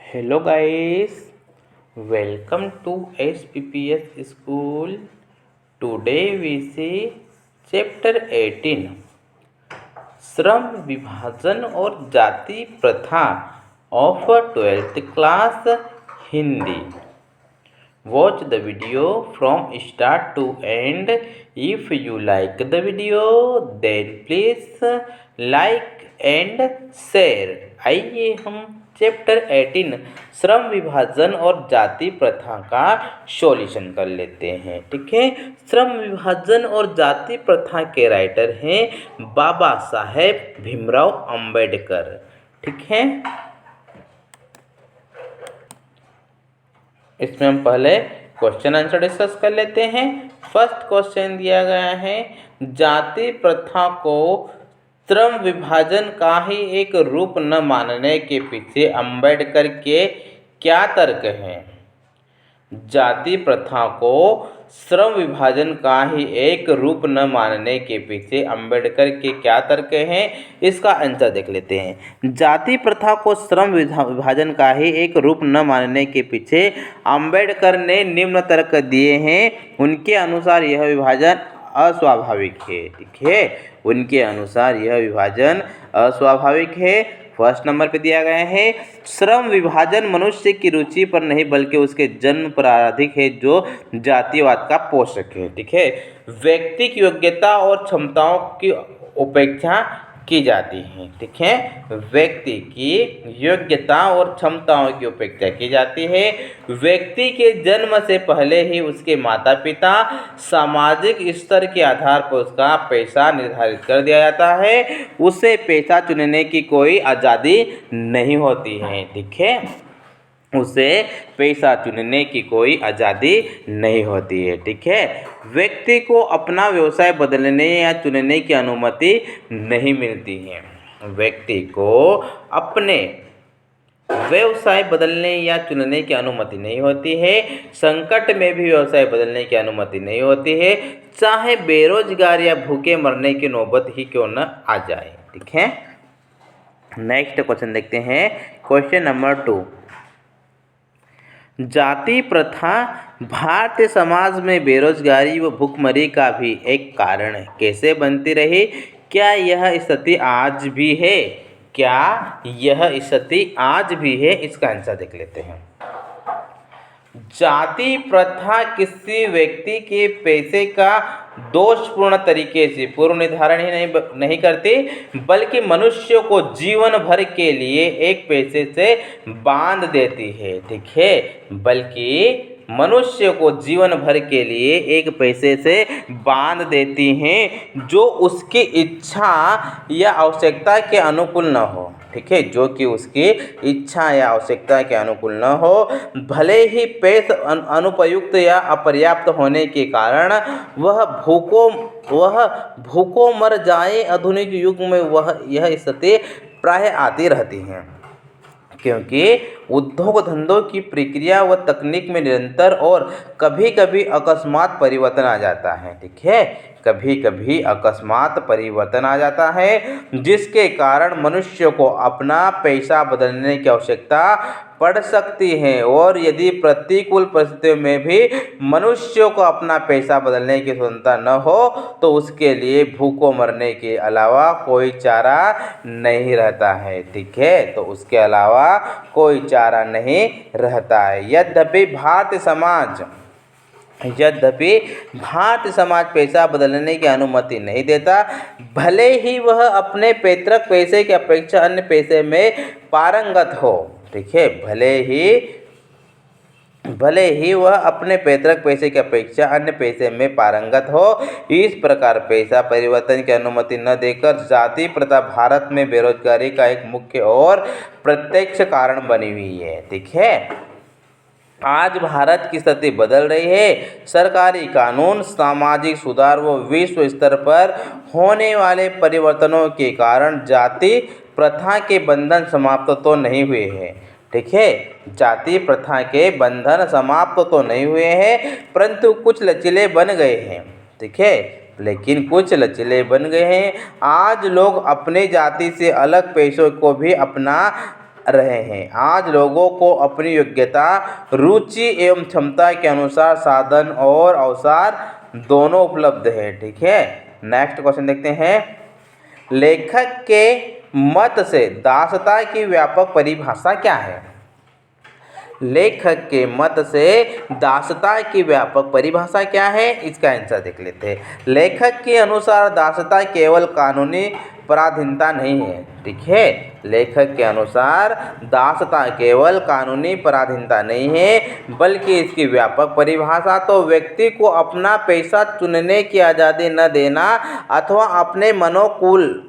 Hello guys, welcome to SPPS school. Today we see chapter 18 श्रम विभाजन और जाति प्रथा of 12th class Hindi. Watch the video from start to end. If you like the video then please like and share. आइए हम chapter 18 श्रम विभाजन और जाति प्रथा का सॉल्यूशन कर लेते हैं. ठीक है. श्रम विभाजन और जाति प्रथा के राइटर हैं बाबा साहेब भीमराव अंबेडकर. ठीक है. इसमें हम पहले क्वेश्चन आंसर डिस्कस कर लेते हैं. फर्स्ट क्वेश्चन दिया गया है, जाति प्रथा को श्रम विभाजन का ही एक रूप न मानने के पीछे अंबेडकर के क्या तर्क हैं. जाति प्रथा को श्रम विभाजन का ही एक रूप न मानने के पीछे अंबेडकर के क्या तर्क हैं, इसका आंसर देख लेते हैं. जाति प्रथा को श्रम विभाजन का ही एक रूप न मानने के पीछे अंबेडकर ने निम्न तर्क दिए हैं. उनके अनुसार यह विभाजन अस्वाभाविक है. ठीक है. उनके अनुसार यह विभाजन अस्वाभाविक है. फर्स्ट नंबर पे दिया गया है, श्रम विभाजन मनुष्य की रुचि पर नहीं बल्कि उसके जन्म पर आधारित है जो जातिवाद का पोषक है. ठीक है. व्यक्ति की योग्यता और क्षमताओं की उपेक्षा की जाती है. ठीक है. व्यक्ति की योग्यता और क्षमताओं की उपेक्षा की जाती है. व्यक्ति के जन्म से पहले ही उसके माता पिता सामाजिक स्तर के आधार पर उसका पेशा निर्धारित कर दिया जाता है. उसे पेशा चुनने की कोई आज़ादी नहीं होती है. ठीक है. उसे पेशा चुनने की कोई आज़ादी नहीं होती है. ठीक है. व्यक्ति को अपना व्यवसाय बदलने या चुनने की अनुमति नहीं मिलती है. व्यक्ति को अपने व्यवसाय बदलने या चुनने की अनुमति नहीं होती है. संकट में भी व्यवसाय बदलने की अनुमति नहीं होती है, चाहे बेरोजगार या भूखे मरने की नौबत ही क्यों न आ जाए. ठीक है. नेक्स्ट क्वेश्चन देखते हैं. क्वेश्चन नंबर 2, जाति प्रथा भारतीय समाज में बेरोजगारी व भूखमरी का भी एक कारण कैसे बनती रही. क्या यह स्थिति आज भी है. क्या यह स्थिति आज भी है, इसका आंसर देख लेते हैं. जाति प्रथा किसी व्यक्ति के पेशे का दोषपूर्ण तरीके से पूर्व निर्धारण ही नहीं करती बल्कि मनुष्य को जीवन भर के लिए एक पेशे से बांध देती है. ठीक है. बल्कि मनुष्य को जीवन भर के लिए एक पेशे से बांध देती हैं जो उसकी इच्छा या आवश्यकता के अनुकूल न हो. ठीक है. जो कि उसकी इच्छा या आवश्यकता के अनुकूल न हो. भले ही पेशा अनुपयुक्त या अपर्याप्त होने के कारण वह भूखों मर जाए. आधुनिक युग में यह स्थिति प्राय आती रहती हैं क्योंकि उद्योग धंधों की प्रक्रिया व तकनीक में निरंतर और कभी कभी अकस्मात परिवर्तन आ जाता है. ठीक है. कभी कभी अकस्मात परिवर्तन आ जाता है जिसके कारण मनुष्य को अपना पेशा बदलने की आवश्यकता पड़ सकती है. और यदि प्रतिकूल परिस्थितियों में भी मनुष्य को अपना पेशा बदलने की स्वतंत्रता न हो तो उसके लिए भूखों मरने के अलावा कोई चारा नहीं रहता है. ठीक है. तो उसके अलावा कोई चारा नहीं रहता है. यद्यपि भारतीय समाज पेशा बदलने की अनुमति नहीं देता. भले ही वह अपने पैतृक पेशे की अपेक्षा अन्य पेशे में पारंगत हो. ठीक है. भले ही वह अपने पैतृक पेशे की अपेक्षा अन्य पेशे में पारंगत हो. इस प्रकार पेशा परिवर्तन की अनुमति न देकर जाति प्रथा भारत में बेरोजगारी का एक मुख्य और प्रत्यक्ष कारण बनी हुई है. ठीक है. आज भारत की स्थिति बदल रही है. सरकारी कानून, सामाजिक सुधार व विश्व स्तर पर होने वाले परिवर्तनों के कारण जाति प्रथा के बंधन समाप्त तो नहीं हुए हैं. ठीक है. जाति प्रथा के बंधन समाप्त तो नहीं हुए हैं परंतु कुछ लचीले बन गए हैं. ठीक है. लेकिन कुछ लचीले बन गए हैं. आज लोग अपने जाति से अलग पेशों को भी अपना रहे हैं। आज लोगों को अपनी योग्यता, रुचि एवं क्षमता के अनुसार साधन और अवसर दोनों उपलब्ध है। ठीक है, नेक्स्ट क्वेश्चन देखते हैं। लेखक के मत से दासता की व्यापक परिभाषा क्या है? लेखक के मत से दासता की व्यापक परिभाषा क्या है, इसका आंसर देख लेते हैं। लेखक के अनुसार दासता केवल कानूनी पराधीनता नहीं है। ठीक है, लेखक के अनुसार दासता केवल कानूनी पराधीनता नहीं है, बल्कि इसकी व्यापक परिभाषा तो व्यक्ति को अपना पेशा चुनने की आज़ादी न देना अथवा अपने मनोनुकूल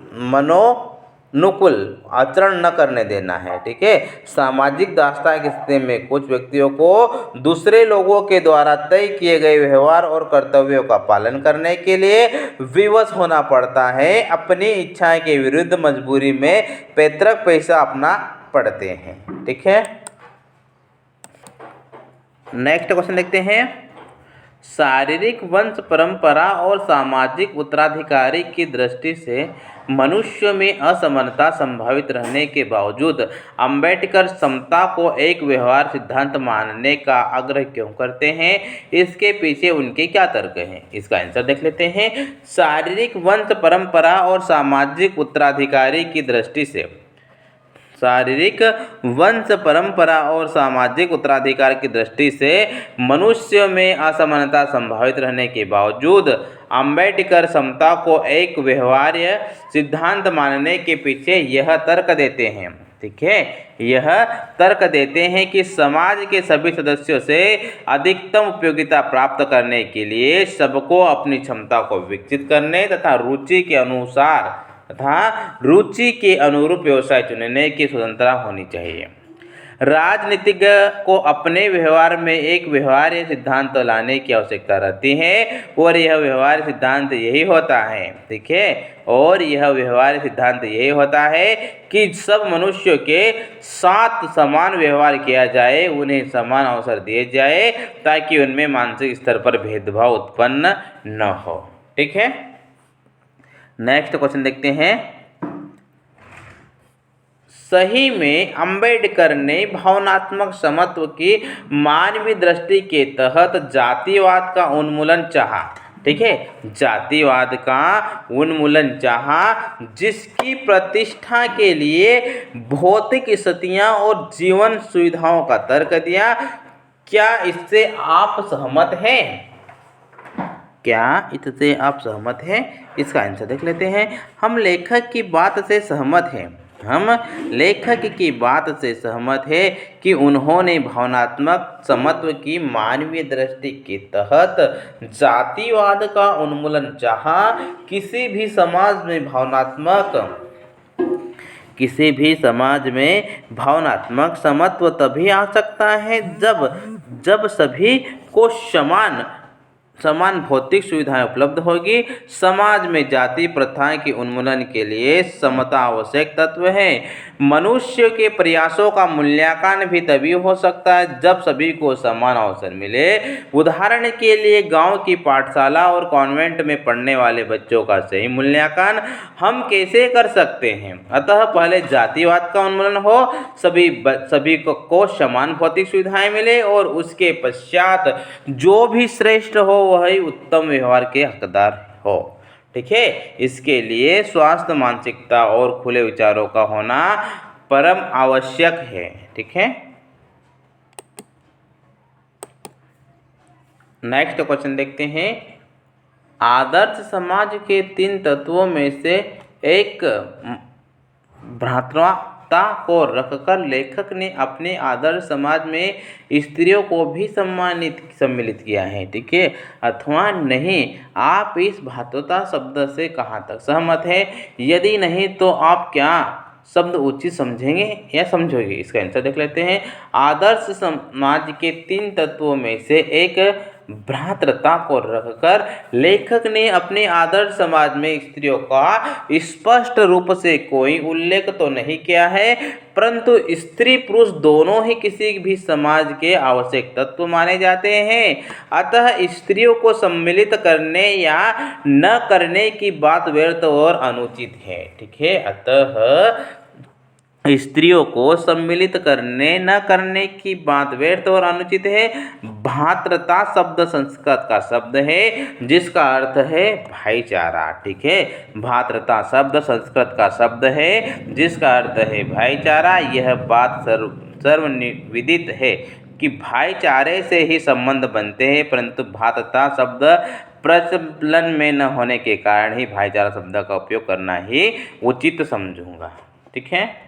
आचरण न करने देना है। ठीक है, सामाजिक दासता की स्थिति में कुछ व्यक्तियों को दूसरे लोगों के द्वारा तय किए गए व्यवहार और कर्तव्यों का पालन करने के लिए विवश होना पड़ता है। अपनी इच्छा के विरुद्ध मजबूरी में पैतृक पेशा अपना पड़ते हैं। ठीक है, नेक्स्ट क्वेश्चन देखते हैं। शारीरिक वंश परंपरा और सामाजिक उत्तराधिकारी की दृष्टि से मनुष्य में असमानता संभावित रहने के बावजूद अम्बेडकर समता को एक व्यवहार सिद्धांत मानने का आग्रह क्यों करते हैं? इसके पीछे उनके क्या तर्क हैं? इसका आंसर देख लेते हैं। शारीरिक वंश परंपरा और सामाजिक उत्तराधिकारी की दृष्टि से शारीरिक वंश परंपरा और सामाजिक उत्तराधिकार की दृष्टि से मनुष्य में असमानता संभावित रहने के बावजूद अम्बेडकर समता को एक व्यवहार्य सिद्धांत मानने के पीछे यह तर्क देते हैं। ठीक है, यह तर्क देते हैं कि समाज के सभी सदस्यों से अधिकतम उपयोगिता प्राप्त करने के लिए सबको अपनी क्षमता को विकसित करने तथा रुचि के अनुरूप व्यवसाय चुनने की स्वतंत्रता होनी चाहिए। राजनीतिज्ञ को अपने व्यवहार में एक व्यवहार्य सिद्धांत लाने की आवश्यकता रहती है और यह व्यवहार्य सिद्धांत यही होता है। ठीक है, और यह व्यवहार्य सिद्धांत यही होता है कि सब मनुष्यों के साथ समान व्यवहार किया जाए, उन्हें समान अवसर दिए जाए ताकि उनमें मानसिक स्तर पर भेदभाव उत्पन्न न हो। ठीक है, नेक्स्ट क्वेश्चन देखते हैं। सही में अम्बेडकर ने भावनात्मक समत्व की मानवीय दृष्टि के तहत जातिवाद का उन्मूलन चाहा। ठीक है, जातिवाद का उन्मूलन चाहा, जिसकी प्रतिष्ठा के लिए भौतिक स्थितियां और जीवन सुविधाओं का तर्क दिया। क्या इससे आप सहमत हैं? क्या इससे आप सहमत हैं? इसका आंसर देख लेते हैं। हम लेखक की बात से सहमत हैं। हम लेखक की बात से सहमत है कि उन्होंने भावनात्मक समत्व की मानवीय दृष्टि के तहत जातिवाद का उन्मूलन चाहा। किसी भी समाज में भावनात्मक समत्व तभी आ सकता है जब सभी को समान भौतिक सुविधाएं उपलब्ध होगी। समाज में जाति प्रथाएं के उन्मूलन के लिए समता आवश्यक तत्व है। मनुष्य के प्रयासों का मूल्यांकन भी तभी हो सकता है जब सभी को समान अवसर मिले। उदाहरण के लिए गांव की पाठशाला और कॉन्वेंट में पढ़ने वाले बच्चों का सही मूल्यांकन हम कैसे कर सकते हैं? अतः पहले जातिवाद का उन्मूलन हो, सभी को समान भौतिक सुविधाएं मिले और उसके पश्चात जो भी श्रेष्ठ हो वही उत्तम व्यवहार के हकदार हो। ठीक है, इसके लिए स्वास्थ्य मानसिकता और खुले विचारों का होना परम आवश्यक है। ठीक है, नेक्स्ट क्वेश्चन देखते हैं। आदर्श समाज के 3 तत्वों में से एक भ्रातृत्व को रखकर लेखक ने अपने आदर्श समाज में स्त्रियों को भी सम्मिलित किया है। ठीक है, अथवा नहीं? आप इस भ्रातृत्व शब्द से कहाँ तक सहमत हैं? यदि नहीं तो आप क्या शब्द उचित समझेंगे या समझोगे? इसका आंसर देख लेते हैं। आदर्श समाज के 3 तत्वों में से एक भ्रातृता को रखकर लेखक ने अपने आदर्श समाज में स्त्रियों का स्पष्ट रूप से कोई उल्लेख तो नहीं किया है, परंतु स्त्री पुरुष दोनों ही किसी भी समाज के आवश्यक तत्व माने जाते हैं। अतः स्त्रियों को सम्मिलित करने या न करने की बात व्यर्थ और अनुचित है। ठीक है, अतः स्त्रियों को सम्मिलित करने न करने की बात व्यर्थ और अनुचित है। भातृता शब्द संस्कृत का शब्द है जिसका अर्थ है भाईचारा। ठीक है, भातृता शब्द संस्कृत का शब्द है जिसका अर्थ है भाईचारा। यह बात सर्वविदित है कि भाईचारे से ही संबंध बनते हैं, परंतु भातृता शब्द प्रचलन में न होने के कारण ही भाईचारा शब्द का उपयोग करना ही उचित समझूंगा। ठीक है।